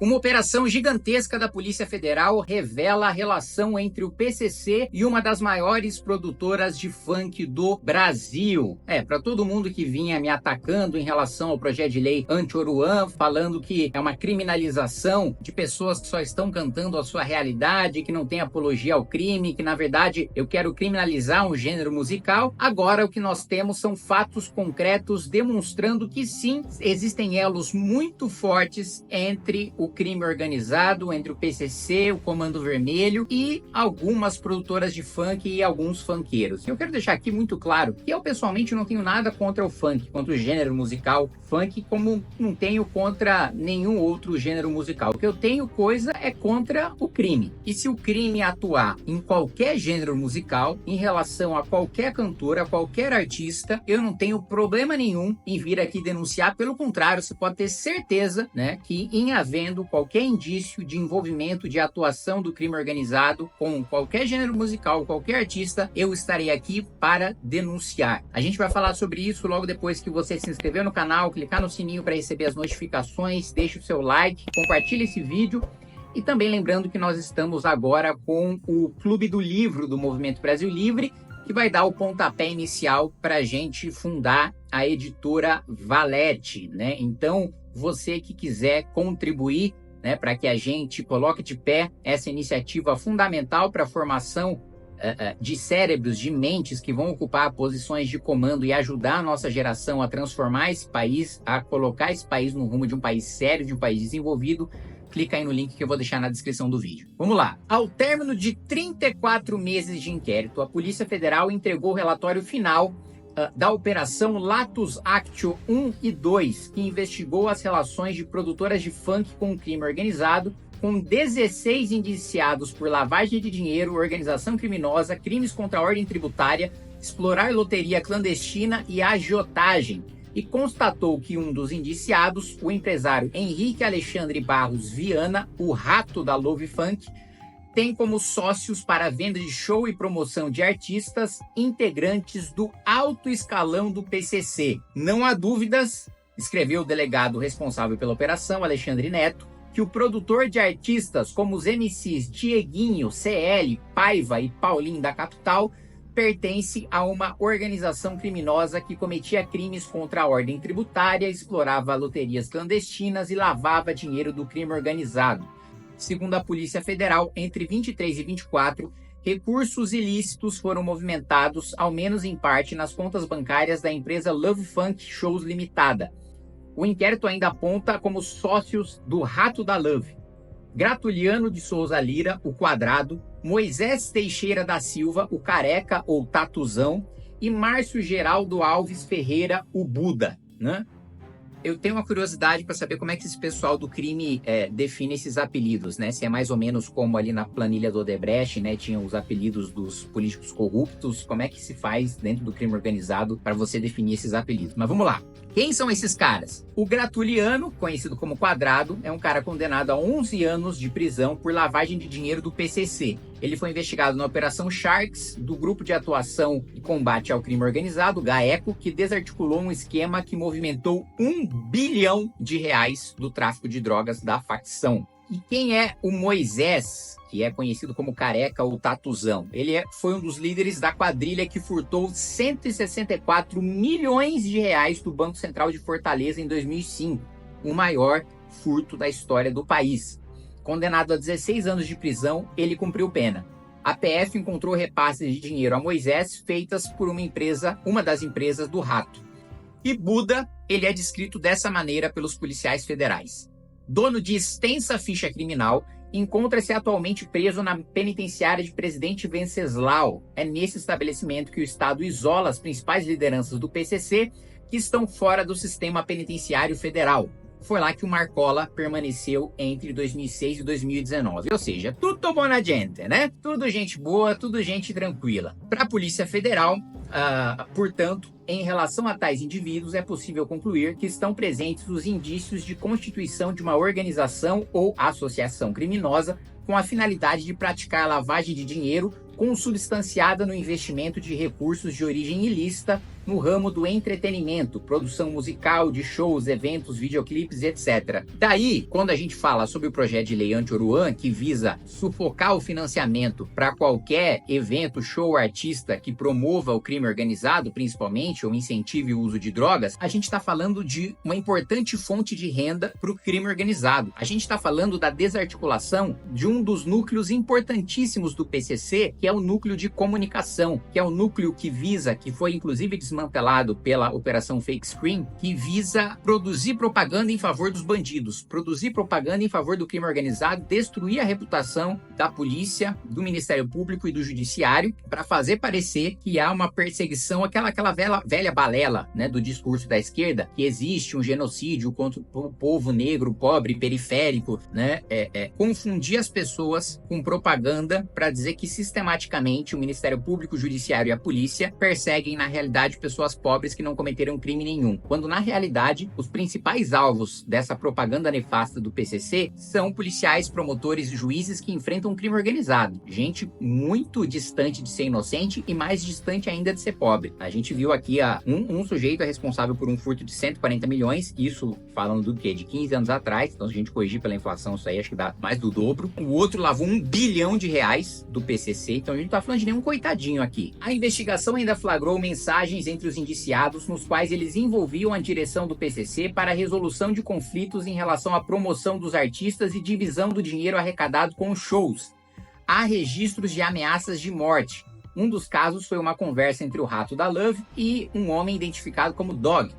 Uma operação gigantesca da Polícia Federal revela a relação entre o PCC e uma das maiores produtoras de funk do Brasil. Para todo mundo que vinha me atacando em relação ao projeto de lei anti-Oruan, falando que é uma criminalização de pessoas que só estão cantando a sua realidade, que não tem apologia ao crime, que na verdade eu quero criminalizar um gênero musical. Agora o que nós temos são fatos concretos demonstrando que sim, existem elos muito fortes entre o crime organizado, entre o PCC, o Comando Vermelho e algumas produtoras de funk e alguns funkeiros. Eu quero deixar aqui muito claro que eu pessoalmente não tenho nada contra o funk, contra o gênero musical funk, como não tenho contra nenhum outro gênero musical. O que eu tenho coisa é contra o crime. E se o crime atuar em qualquer gênero musical, em relação a qualquer cantora, a qualquer artista, eu não tenho problema nenhum em vir aqui denunciar. Pelo contrário, você pode ter certeza, né, que em havendo qualquer indício de envolvimento, de atuação do crime organizado com qualquer gênero musical, qualquer artista, eu estarei aqui para denunciar. A gente vai falar sobre isso logo depois que você se inscrever no canal, clicar no sininho para receber as notificações, deixe o seu like, compartilhe esse vídeo. E também lembrando que nós estamos agora com o Clube do Livro do Movimento Brasil Livre, que vai dar o pontapé inicial para a gente fundar a editora Valete, né? Então, você que quiser contribuir, né, para que a gente coloque de pé essa iniciativa fundamental para a formação de cérebros, de mentes que vão ocupar posições de comando e ajudar a nossa geração a transformar esse país, a colocar esse país no rumo de um país sério, de um país desenvolvido, clica aí no link que eu vou deixar na descrição do vídeo. Vamos lá. Ao término de 34 meses de inquérito, a Polícia Federal entregou o relatório final da Operação Latus Actio 1 e 2, que investigou as relações de produtoras de funk com o crime organizado, com 16 indiciados por lavagem de dinheiro, organização criminosa, crimes contra a ordem tributária, explorar loteria clandestina e agiotagem, e constatou que um dos indiciados, o empresário Henrique Alexandre Barros Viana, o rato da Love Funk, tem como sócios para a venda de show e promoção de artistas integrantes do alto escalão do PCC. Não há dúvidas, escreveu o delegado responsável pela operação, Alexandre Neto, que o produtor de artistas como os MCs Dieguinho, CL, Paiva e Paulinho da Capital pertence a uma organização criminosa que cometia crimes contra a ordem tributária, explorava loterias clandestinas e lavava dinheiro do crime organizado. Segundo a Polícia Federal, entre 23 e 24, recursos ilícitos foram movimentados, ao menos em parte, nas contas bancárias da empresa Love Funk Shows Limitada. O inquérito ainda aponta como sócios do Rato da Love Gratuliano de Souza Lira, o Quadrado, Moisés Teixeira da Silva, o Careca ou Tatuzão, e Márcio Geraldo Alves Ferreira, o Buda, né? Eu tenho uma curiosidade para saber como é que esse pessoal do crime define esses apelidos, né? Se é mais ou menos como ali na planilha do Odebrecht, né? Tinham os apelidos dos políticos corruptos. Como é que se faz dentro do crime organizado para você definir esses apelidos? Mas vamos lá. Quem são esses caras? O Gratuliano, conhecido como Quadrado, é um cara condenado a 11 anos de prisão por lavagem de dinheiro do PCC. Ele foi investigado na Operação Sharks, do Grupo de Atuação e Combate ao Crime Organizado, GAECO, que desarticulou um esquema que movimentou R$ 1 bilhão do tráfico de drogas da facção. E quem é o Moisés, que é conhecido como Careca ou Tatuzão? Ele foi um dos líderes da quadrilha que furtou 164 milhões de reais do Banco Central de Fortaleza em 2005, o maior furto da história do país. Condenado a 16 anos de prisão, ele cumpriu pena. A PF encontrou repasses de dinheiro a Moisés feitas por uma das empresas do Rato. E Buda, ele é descrito dessa maneira pelos policiais federais. Dono de extensa ficha criminal, encontra-se atualmente preso na penitenciária de Presidente Venceslau. É nesse estabelecimento que o Estado isola as principais lideranças do PCC que estão fora do sistema penitenciário federal. Foi lá que o Marcola permaneceu entre 2006 e 2019. Ou seja, tudo buona gente, né? Tudo gente boa, tudo gente tranquila. Para a Polícia Federal, portanto, em relação a tais indivíduos, é possível concluir que estão presentes os indícios de constituição de uma organização ou associação criminosa com a finalidade de praticar lavagem de dinheiro consubstanciada no investimento de recursos de origem ilícita no ramo do entretenimento, produção musical, de shows, eventos, videoclipes, etc. Daí, quando a gente fala sobre o projeto de lei anti-Oruan, que visa sufocar o financiamento para qualquer evento, show, artista que promova o crime organizado, principalmente, ou incentive o uso de drogas, a gente está falando de uma importante fonte de renda para o crime organizado. A gente está falando da desarticulação de um dos núcleos importantíssimos do PCC, que é o núcleo de comunicação, que é o núcleo que visa, que foi inclusive desmantelado pela Operação Fake Screen, que visa produzir propaganda em favor dos bandidos, produzir propaganda em favor do crime organizado, destruir a reputação da polícia, do Ministério Público e do Judiciário, para fazer parecer que há uma perseguição, aquela velha balela, né, do discurso da esquerda, que existe um genocídio contra o povo negro, pobre, periférico, né, confundir as pessoas com propaganda para dizer que sistematicamente o Ministério Público, o Judiciário e a polícia perseguem, na realidade, pessoas pobres que não cometeram crime nenhum, quando na realidade os principais alvos dessa propaganda nefasta do PCC são policiais, promotores e juízes que enfrentam um crime organizado, gente muito distante de ser inocente e mais distante ainda de ser pobre. A gente viu aqui um sujeito é responsável por um furto de 140 milhões, isso falando do quê? De 15 anos atrás, então se a gente corrigir pela inflação, isso aí acho que dá mais do dobro. O outro lavou R$1 bilhão do PCC, então a gente não tá falando de nenhum coitadinho aqui. A investigação ainda flagrou mensagens entre os indiciados nos quais eles envolviam a direção do PCC para a resolução de conflitos em relação à promoção dos artistas e divisão do dinheiro arrecadado com os shows. Há registros de ameaças de morte. Um dos casos foi uma conversa entre o Rato da Love e um homem identificado como Dog,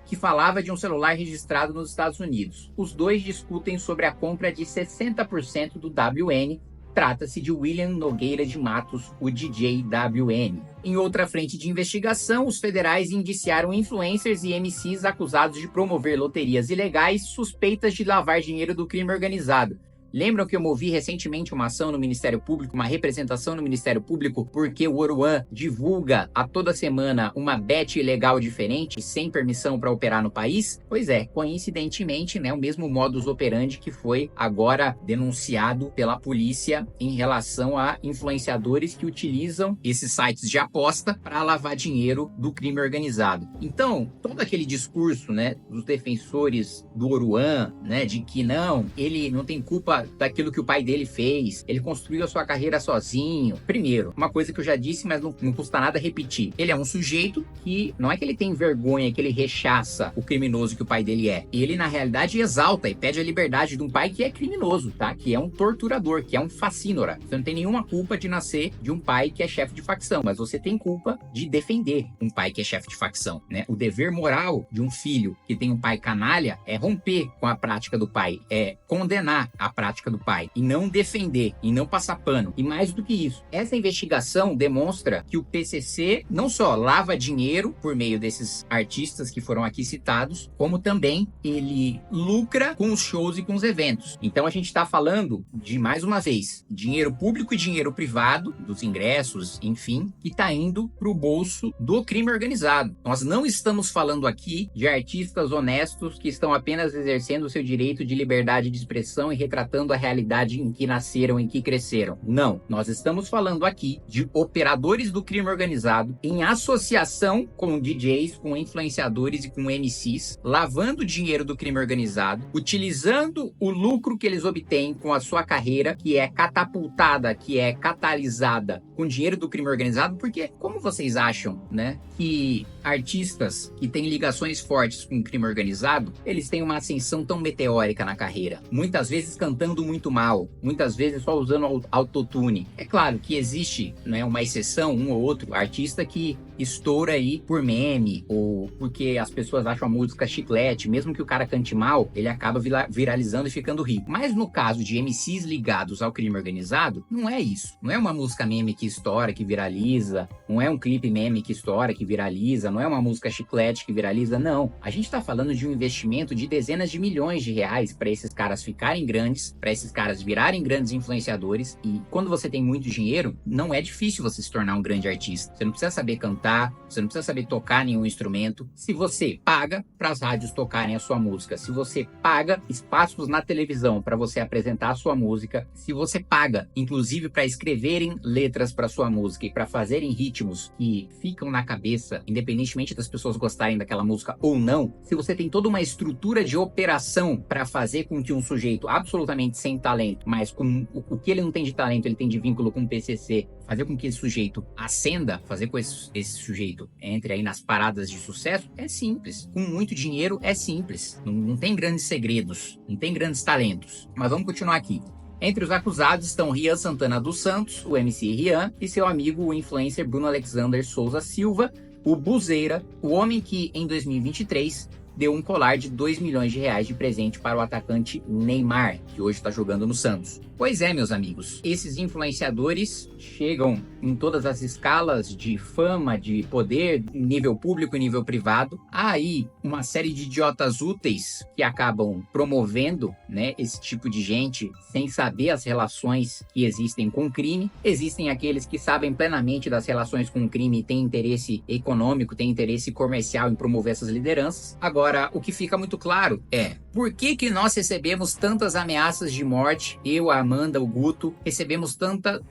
que falava de um celular registrado nos Estados Unidos. Os dois discutem sobre a compra de 60% do WN. Trata-se de William Nogueira de Matos, o DJ WN. Em outra frente de investigação, os federais indiciaram influencers e MCs acusados de promover loterias ilegais suspeitas de lavar dinheiro do crime organizado. Lembram que eu movi recentemente uma ação no Ministério Público, uma representação no Ministério Público, porque o Oruan divulga a toda semana uma bet ilegal diferente, sem permissão para operar no país? Pois é, coincidentemente, né, o mesmo modus operandi que foi agora denunciado pela polícia em relação a influenciadores que utilizam esses sites de aposta para lavar dinheiro do crime organizado. Então, todo aquele discurso, né, dos defensores do Oruan, né, de que não, ele não tem culpa daquilo que o pai dele fez, ele construiu a sua carreira sozinho. Primeiro, uma coisa que eu já disse, mas não custa nada repetir. Ele é um sujeito que não é que ele tem vergonha, que ele rechaça o criminoso que o pai dele é. Ele, na realidade, exalta e pede a liberdade de um pai que é criminoso, tá? Que é um torturador, que é um facínora. Você não tem nenhuma culpa de nascer de um pai que é chefe de facção, mas você tem culpa de defender um pai que é chefe de facção, né? O dever moral de um filho que tem um pai canalha é romper com a prática do pai, é condenar a prática do pai, e não defender, e não passar pano. E mais do que isso, essa investigação demonstra que o PCC não só lava dinheiro por meio desses artistas que foram aqui citados, como também ele lucra com os shows e com os eventos. Então a gente está falando de, mais uma vez, dinheiro público e dinheiro privado, dos ingressos, enfim, que está indo para o bolso do crime organizado. Nós não estamos falando aqui de artistas honestos que estão apenas exercendo o seu direito de liberdade de expressão e retratando a realidade em que nasceram, em que cresceram. Não, nós estamos falando aqui de operadores do crime organizado em associação com DJs, com influenciadores e com MCs, lavando dinheiro do crime organizado, utilizando o lucro que eles obtêm com a sua carreira, que é catapultada, que é catalisada com dinheiro do crime organizado, porque como vocês acham, né, que artistas que têm ligações fortes com o crime organizado, eles têm uma ascensão tão meteórica na carreira? Muitas vezes cantando muito mal, muitas vezes só usando autotune. É claro que existe, né, uma exceção, um ou outro artista que estoura aí por meme, ou porque as pessoas acham a música chiclete, mesmo que o cara cante mal, ele acaba viralizando e ficando rico. Mas no caso de MCs ligados ao crime organizado, não é isso. Não é uma música meme que estoura, que viraliza, não é um clipe meme que estoura, que viraliza, não é uma música chiclete que viraliza, não. A gente tá falando de um investimento de dezenas de milhões de reais para esses caras ficarem grandes, para esses caras virarem grandes influenciadores, e quando você tem muito dinheiro, não é difícil você se tornar um grande artista. Você não precisa saber cantar, cantar, você não precisa saber tocar nenhum instrumento. Se você paga para as rádios tocarem a sua música, se você paga espaços na televisão para você apresentar a sua música, se você paga, inclusive, para escreverem letras para sua música e para fazerem ritmos que ficam na cabeça, independentemente das pessoas gostarem daquela música ou não, se você tem toda uma estrutura de operação para fazer com que um sujeito absolutamente sem talento, mas com o que ele não tem de talento, ele tem de vínculo com o PCC, fazer com que esse sujeito ascenda, fazer com que esse sujeito entre aí nas paradas de sucesso, é simples. Com muito dinheiro, é simples. Não tem grandes segredos, não tem grandes talentos. Mas vamos continuar aqui. Entre os acusados estão Rian Santana dos Santos, o MC Rian, e seu amigo, o influencer Bruno Alexander Souza Silva, o Buzeira, o homem que, em 2023, deu um colar de 2 milhões de reais de presente para o atacante Neymar, que hoje está jogando no Santos. Pois é, meus amigos, esses influenciadores chegam em todas as escalas de fama, de poder, nível público e nível privado. Há aí uma série de idiotas úteis que acabam promovendo, né, esse tipo de gente sem saber as relações que existem com o crime. Existem aqueles que sabem plenamente das relações com o crime e têm interesse econômico, têm interesse comercial em promover essas lideranças. Agora, o que fica muito claro é: por que nós recebemos tantas ameaças de morte? Eu, a Amanda, o Guto, recebemos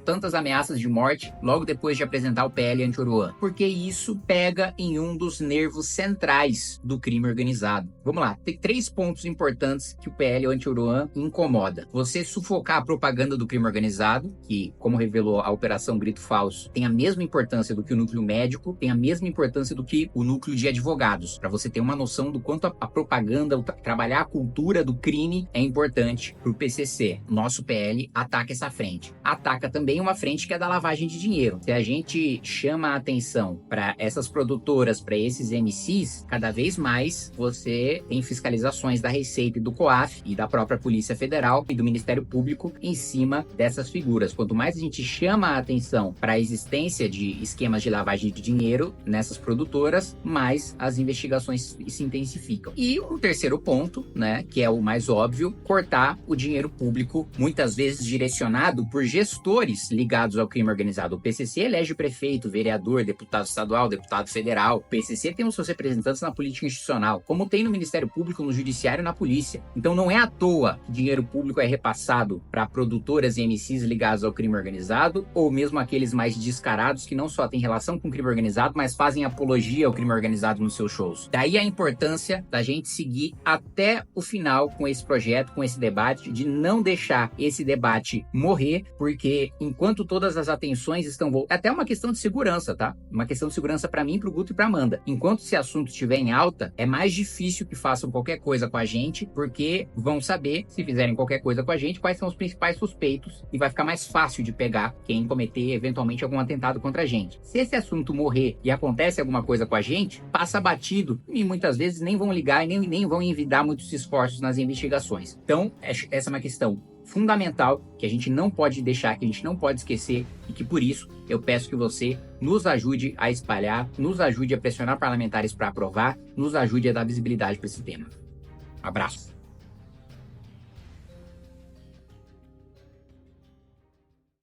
tantas ameaças de morte logo depois de apresentar o PL anti-Oruan. Porque isso pega em um dos nervos centrais do crime organizado. Vamos lá, tem 3 pontos importantes que o PL anti-Oruan incomoda. Você sufocar a propaganda do crime organizado, que, como revelou a Operação Grito Falso, tem a mesma importância do que o núcleo médico, tem a mesma importância do que o núcleo de advogados, para você ter uma noção do quanto a propaganda, trabalhar a cultura do crime é importante para o PCC. Nosso PL ataca essa frente. Ataca também uma frente que é da lavagem de dinheiro. Se a gente chama a atenção para essas produtoras, para esses MCs, cada vez mais você tem fiscalizações da Receita e do COAF e da própria Polícia Federal e do Ministério Público em cima dessas figuras. Quanto mais a gente chama a atenção para a existência de esquemas de lavagem de dinheiro nessas produtoras, mais as investigações se intensificam. E o terceiro ponto, né, que é o mais óbvio, cortar o dinheiro público, muitas vezes direcionado por gestores ligados ao crime organizado. O PCC elege prefeito, vereador, deputado estadual, deputado federal. O PCC tem os seus representantes na política institucional, como tem no Ministério Público, no Judiciário e na Polícia. Então não é à toa que dinheiro público é repassado para produtoras e MCs ligados ao crime organizado, ou mesmo aqueles mais descarados que não só têm relação com o crime organizado, mas fazem apologia ao crime organizado nos seus shows. Daí a importância da gente seguir até o final com esse projeto, com esse debate, de não deixar esse debate morrer, porque enquanto todas as atenções estão voltadas, até uma questão de segurança, tá? Uma questão de segurança para mim, pro Guto e pra Amanda. Enquanto esse assunto estiver em alta, é mais difícil que façam qualquer coisa com a gente, porque vão saber, se fizerem qualquer coisa com a gente, quais são os principais suspeitos, e vai ficar mais fácil de pegar quem cometer eventualmente algum atentado contra a gente. Se esse assunto morrer e acontece alguma coisa com a gente, passa batido e muitas vezes nem vão ligar e nem vão envidar muitos esforços nas investigações. Então, essa é uma questão fundamental que a gente não pode deixar, que a gente não pode esquecer, e que por isso eu peço que você nos ajude a espalhar, nos ajude a pressionar parlamentares para aprovar, nos ajude a dar visibilidade para esse tema. Abraço.